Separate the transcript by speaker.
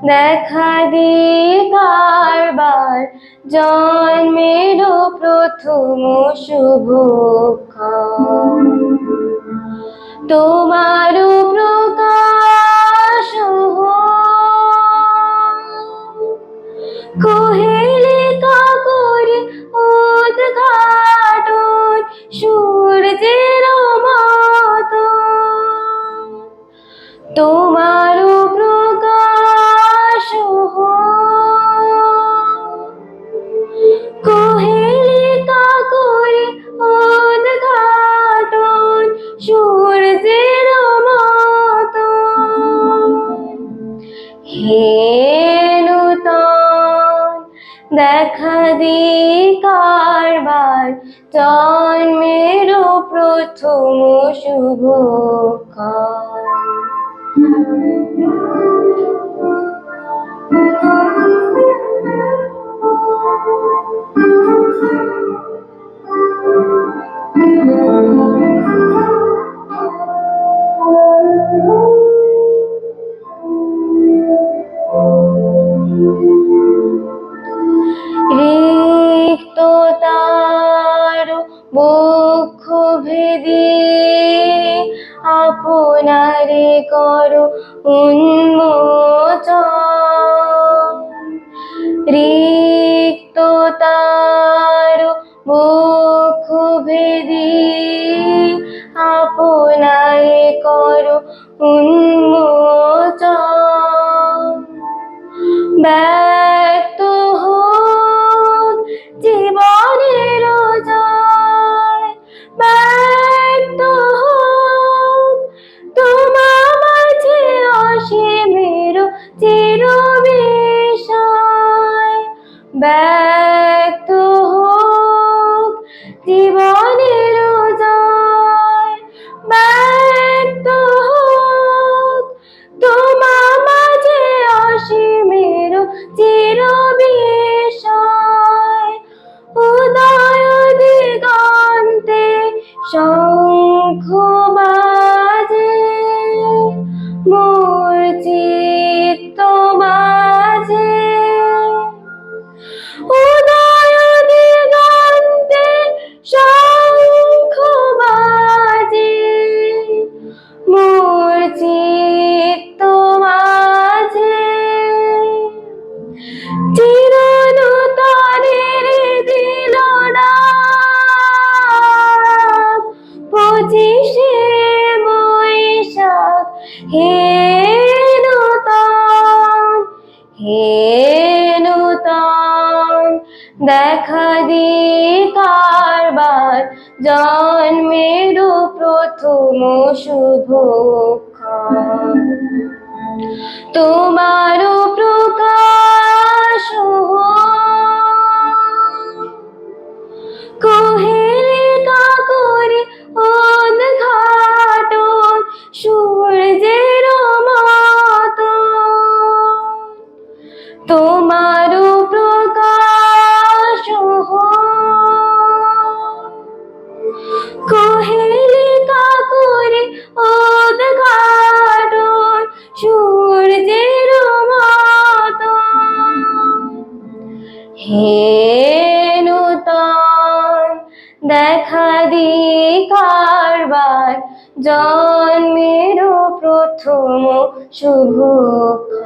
Speaker 1: দেখা দি কারবার জন্মের প্রথম শুভক্ষণ, তোমার প্রকাশ কোহেলিকা করে উদ্ঘাটন সূর্যের মতো, তোমার প্রকাশ কোহেলিকা করে উদ্ঘাটন সূর্যের মতো। হে নূতন দেখা দি কারবার জন্মের প্রথম শুভক্ষণ। রিক্ততার বক্ষ ভেদি আপনারে করো উন্মোচন, রিক্ততার বক্ষ ভেদি আপনারে করো উন্মোচন। ব্যক্ত হোক জীবনের জয়, ব্যক্ত হোক তোমার মাঝে অসীমের চিরবিষয়, ব্যক্ত হোক জীবনের জয়, ব্যক্ত হোক তোমার মাঝে অসীমের চিরবিষয়। উদয় দিগন্তে শঙ্খ বাজে, মোর চিত্ত মাঝে, উদয় দিগন্তে শঙ্খ বাজে, মোর চিত্ত মাঝে। চিরনূতনের দিল ডাক 25শে বৈশাখ। হে নূতন, হে নূতন দেখা দি কারবার জন্মের প্রথম শুভক্ষণ, তোমার প্রকাশ কোহেলিকা করে উদ্ঘাটন সূর্যের মতো, তোমার প্রকাশ কোহেলিকা করে উদ্ঘাটন সূর্যের মতো। হে নূতন দেখা দি কারবার জন্মের প্রথম শুভক্ষণ।